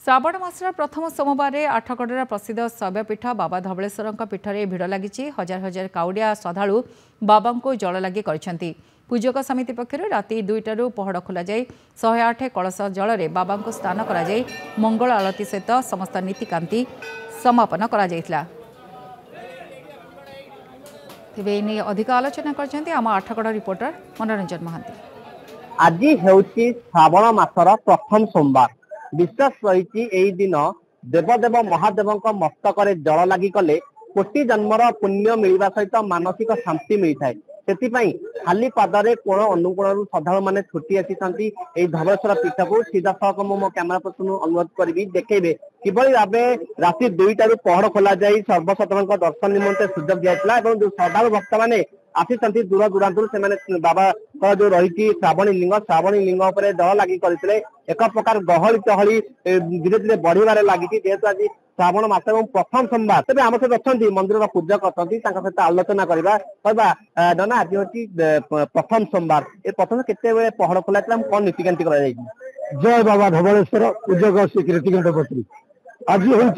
श्रावण मासर प्रथम सोमवार आठगड़र प्रसिद्ध शैवपीठ बाबा धवलेश्वर पीठ में भिड़ लगी। हजार हजार काउडिया श्रद्धालु बाबा को जल लगी कर पूजक समिति पक्षर राति 2टारू पहड़ खोल 108 कलश जल में बाबा को स्नान कर मंगल आलती सहित समस्त नीतिकांति समापन कर अधिक आलोचना कर आम आठगड़ रिपोर्टर मनोरंजन महांती। आज हेउची श्रावण मासर प्रथम सोमवार। विश्वास रही दिन देवदेव महादेव मस्तक जल लगी कले कोटि जन्मर पुण्य मिलवा सहित मानसिक शांति मिलता है। से खाली पादरे कोण अनुकोण श्रद्धा मैंने छुटी आसी धवलेश्वर पीठ को सीधा सड़क मो कैमेरा पर्सन अनुरोध करी देखेबे किभली भाव राति 2टारू पहड़ खोल जाए सर्वसाधारण दर्शन निमंते सुजोग दिया जो श्रद्धा भक्त मैंने आसी दूर दूरांतर से बाबा जो रही श्रावणी लिंग उपर जल लगी करते एक प्रकार गहली चहली धीरे धीरे बढ़िबार लगी जेहेतु आज श्रावण मास और प्रथम सोमवार। तेज आम सहित अच्छा मंदिर पूजक अच्छा सहित आलोचना करवा कहवा ना आज हूँ प्रथम सोमवार ए प्रथम केते पहड़ खोला कौन नीतिकांति कर जय बाबा धवलेश्वर पूजक श्री कीर्तिकंठ पत्री आज हूँ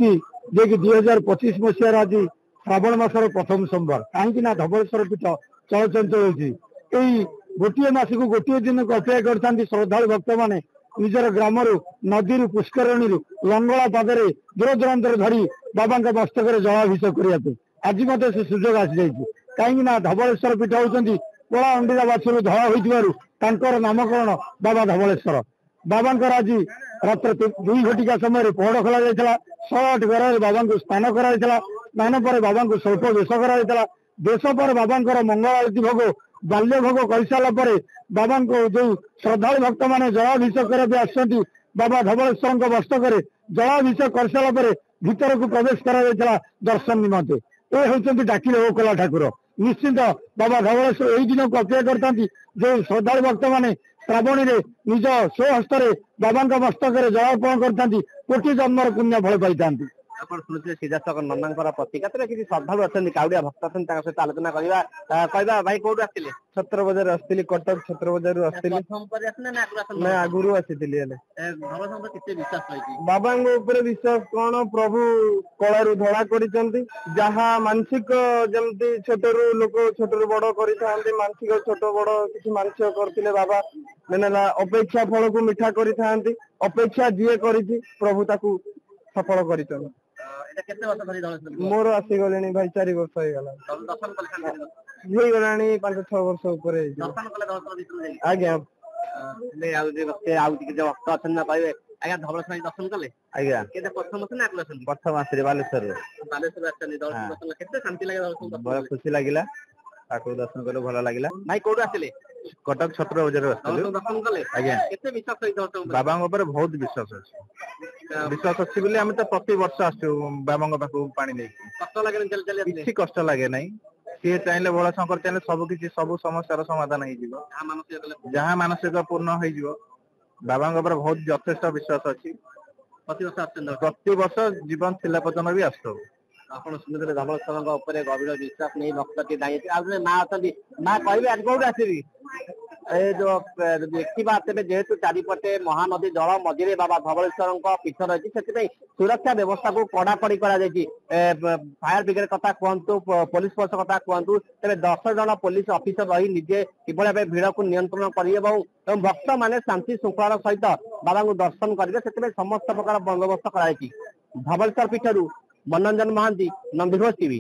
जे कि 2025 मसीहार आज श्रावण मासर प्रथम सोमवार कहीं धवलेश्वर पीठ चलचंचल होती गोटे मास को गोटे दिन को अपेक्षा करते श्रद्धा भक्त मैंने निजर ग्राम नदी पुष्करणी लंगला पादरे दूर दूरांतर धरी बाबा मस्तक जलाभिषेक करने आज मत से सुजोग आसी जाइए कहीं धवलेश्वर पीठ होती कला अंडीरा बाछरू धड़ा होकर नामकरण बाबा धवलेश्वर बाबा आज रात्र 2 घटिका समय पहड़ खोल जाता 108 घर बाबा को स्नान कराइला स्नान पर बाबा को स्वल्प बेश कराइला देश पर बाबा मंगल आरती भोग बाल्य भोग कर सारापर बाबा को जो श्रद्धालु भक्त मैंने जलाभिषेक करके आसती बाबा धवलेश्वर मस्तक जलाभिषेक कर सारापर भीतर को प्रवेश करा दर्शन निमंते ये होती डाकिले ओकला ठाकुर निश्चित बाबा धवलेश्वर यही दिन को अपेक्षा करते जो श्रद्धालु भक्त मैंने श्रावणी निज स्वहस्त बाबा मस्तक जलार्पण करते कोटि जन्मर पुण्य फल पाई सीधा सक नंदा प्रतिक्रिया किसी श्रद्धा अच्छा काउडिया भक्त सहित आलोचना करवा कहवा भाई कौटू आसते छत्र बजार आसती कटक छत्र बजार आगुरी आसी बाबा विश्वास कौन प्रभु कलू धड़ा कर मानसिक जमती छोटू लोक छोटू बड़ कर मानसिक छोट बड़ किसी मानसिक करते बाबा मैंने अपेक्षा फल को मिठा कर अपेक्षा जी कर प्रभु ताकू सफल कर मोर आसी गले भाई 4 वर्ष हो गला 5-6 वर्ष उपर आज्ञा भक्त अच्छा पाइबे आज्ञा धवलेश्वर दर्शन कले आज्ञा प्रथम आस बालेश्वर शांति लगे खुशी लगे ठाकुर दर्शन कले भल लगे भाई कौटू आसले कटक छत्र बजार दर्शन कले आज्ञा विश्वास बाबा बहुत विश्वास अच्छे विश्वास अच्छी बोली आम तो प्रति वर्ष आसु बाबा पाखु पानी नहीं कष्ट लगे ना सी चाहिए भोला शंकर चाहिए सबकि सब समस्या समाधान हो जहाँ मानसिक पूर्ण हो बाबा बहुत यथेष्ट विश्वास अच्छी प्रति वर्ष जीवन थिला पर्यटन भी आसू ଆପଣ ଶୁଣିଥିଲେ ଧବଳେଶ୍ୱରଙ୍କ ଉପରେ ଗଭୀର ବିଶ୍ୱାସ ନେଇ ଭକ୍ତଟି ଦାୟୀ ଆଉ ମା ଅଛନ୍ତି ମା କହିବେ ଆଜି କୋଉଠି ଆସିବି ଏ ଯୋଉ ଦେଖିବା ତେବେ ଯେହେତୁ ଚାରିପଟେ ମହାନଦୀ ଜଳ ମଝିରେ ବାବା ଧବଳେଶ୍ୱରଙ୍କ ପୀଠ ରହିଛି ସେଥିପାଇଁ ସୁରକ୍ଷା ବ୍ୟବସ୍ଥାକୁ କଡାକଡି କରାଯାଇଛି ଫାୟାର ବ୍ରିଗେଡ କଥା କୁହନ୍ତୁ ପୋଲିସ ଫୋର୍ସ କଥା କୁହନ୍ତୁ ତେବେ 10 ଜଣ ପୋଲିସ ଅଫିସର ରହି ନିଜେ କିଭଳି ଭାବେ ଭିଡକୁ ନିୟନ୍ତ୍ରଣ କରିବେ ଏବଂ ଭକ୍ତମାନେ ଶାନ୍ତି ଶୃଙ୍ଖଳାର ସହିତ ବାବାଙ୍କୁ ଦର୍ଶନ କରିବେ ସେଥିପାଇଁ ସମସ୍ତ ପ୍ରକାର ବନ୍ଦୋବସ୍ତ କରାଯାଇଛି। ଧବଳେଶ୍ୱର ପୀଠରୁ मनोरंजन महांती नंदीघोष टीवी।